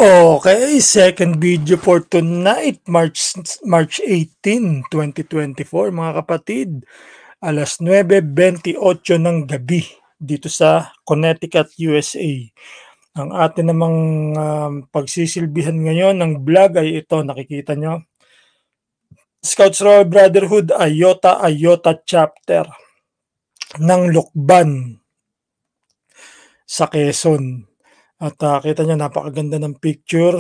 Okay, second video for tonight, March 18, 2024, mga kapatid. Alas 9:28 ng gabi dito sa Connecticut, USA. Ang atin namang pagsisilbihan ngayon ng vlog ay ito, nakikita nyo. Scouts Royal Brotherhood Ayota Chapter ng Lukban sa Quezon. At kita nyo, napakaganda ng picture.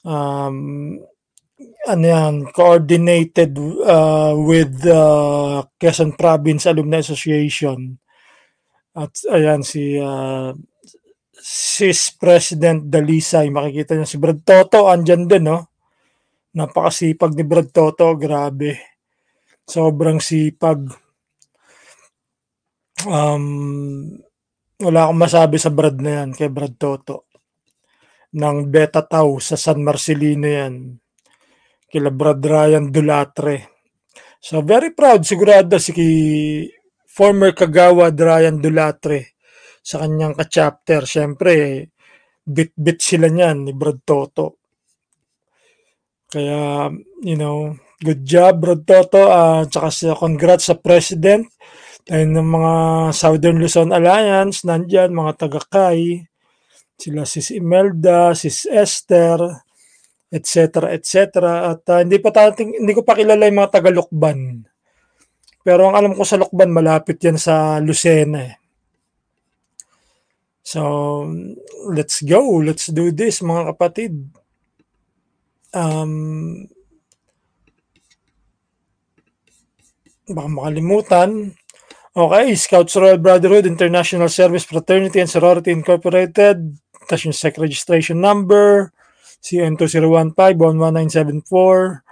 Ano yan, coordinated with Quezon Province Alumni Association. At ayan si President Dalisay, makikita niyo si Brad Toto, andyan din, no? Napakasipag ni Brad Toto, grabe. Sobrang sipag. Wala akong masabi sa Brad na yan, kay Brad Toto. Ng Beta Tau sa San Marcelino yan. Kila Brad Ryan Dulatre. So very proud sigurado si former Kagawad Ryan Dulatre sa kanyang ka-chapter. Siyempre, bit-bit sila niyan ni Brad Toto. Kaya, good job Brad Toto. Tsaka congrats sa President. Tayo ng mga Southern Luzon Alliance, nandyan, mga taga-Kay. Sila Sis Imelda, Sis Esther, etc. At hindi ko pa kilala yung mga taga-Lukban. Pero ang alam ko sa Lukban, malapit yan sa Lucena. So, let's go. Let's do this, mga kapatid. Baka makalimutan. Okay, Scouts Royal Brotherhood, International Service Fraternity and Sorority Incorporated. Tapos yung SEC registration number, CN2015-11974.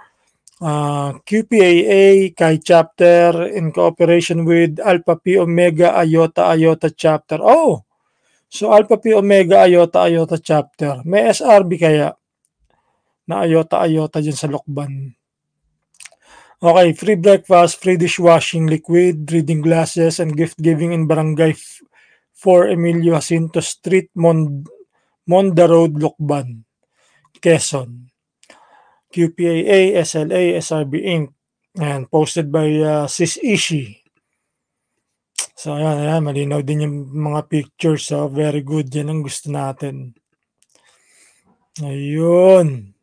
QPAA, Kai Chapter, in cooperation with Alpha Pi Omega Iota Chapter. Oh, so Alpha Pi Omega Iota Chapter. May SRB kaya na Iota dyan sa Lokban. Okay, free breakfast, free dishwashing liquid, reading glasses, and gift giving in Barangay 4 Emilio Jacinto Street, Monda Road, Lokban, Quezon. QPAA, SLA, SRB Inc. And posted by Sis Ishi. So ayan, malinaw din yung mga pictures. So very good, yan ang gusto natin. Ayun.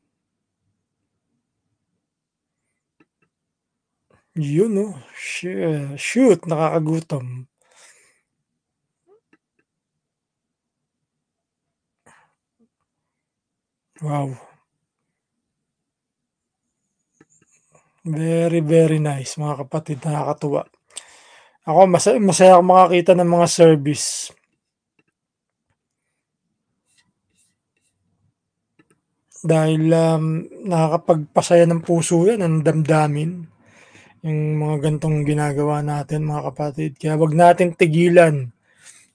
Yun, no? Shoot, nakakagutom. Wow. Very, very nice, mga kapatid. Nakakatuwa. Ako, masaya akong makakita ng mga service. Dahil nakakapagpasaya ng puso yan, ang damdamin. Yung mga gantong ginagawa natin, mga kapatid. Kaya wag natin tigilan.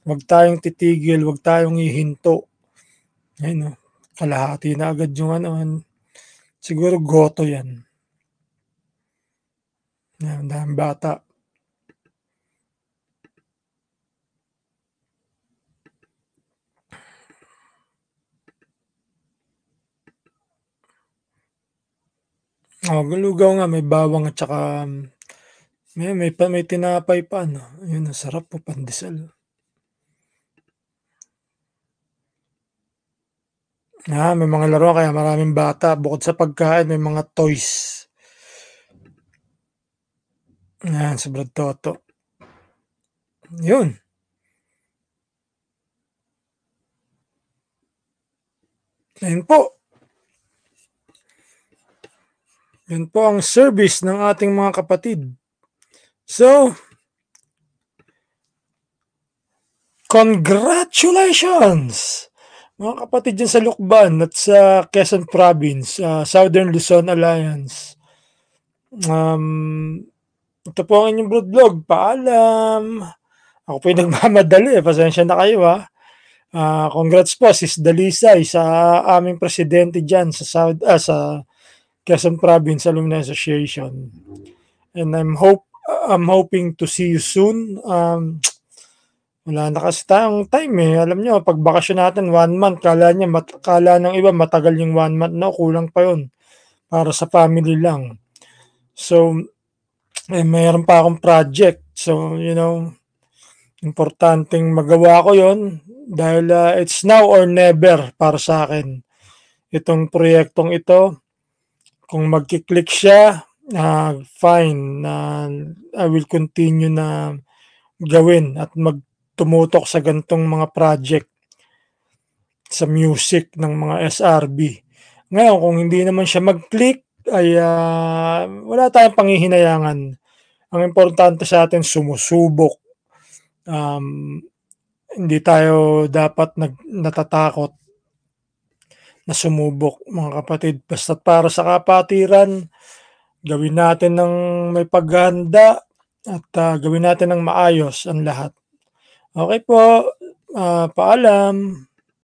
Wag tayong titigil, wag tayong ihinto. Ayun, kalahati na agad yung siguro goto yan. Yan, dahil bata. Lugaw nga, may bawang at saka may tinapay pa, no? Ayun, sarap po, pandesal. May mga laro kaya maraming bata. Bukod sa pagkain, may mga toys. Yan, sa Brad Toto. Yun. Ayun po. Yun po ang service ng ating mga kapatid. So, congratulations! Mga kapatid dyan sa Lukban at sa Quezon Province, Southern Luzon Alliance. Ito po ang inyong Brood Vlog. Paalam! Ako po yung nagmamadali. Pasensya na kayo, ha. Congrats po, Sis Dalisay, sa aming presidente dyan sa Quezon Province Alumni Association. And I'm hoping to see you soon. Wala na kasi tayong time, eh. Alam niyo 'pag bakasyon natin 1 month akala ng iba matagal yung 1 month, no, kulang pa yun para sa family lang. So, meron pa akong project. So, importanteng magawa ko yon dahil, it's now or never para sa akin. Itong proyektong ito, kung magki-click siya, fine na I will continue na gawin at tumutok sa ganitong mga project sa music ng mga SRB. Ngayon kung hindi naman siya mag-click ay, wala tayong panghihinayangan. Ang importante sa atin sumusubok, um, hindi tayo dapat natatakot na sumubok mga kapatid. Basta't para sa kapatiran, gawin natin ng may paghahanda at, gawin natin ng maayos ang lahat. Okay po, paalam.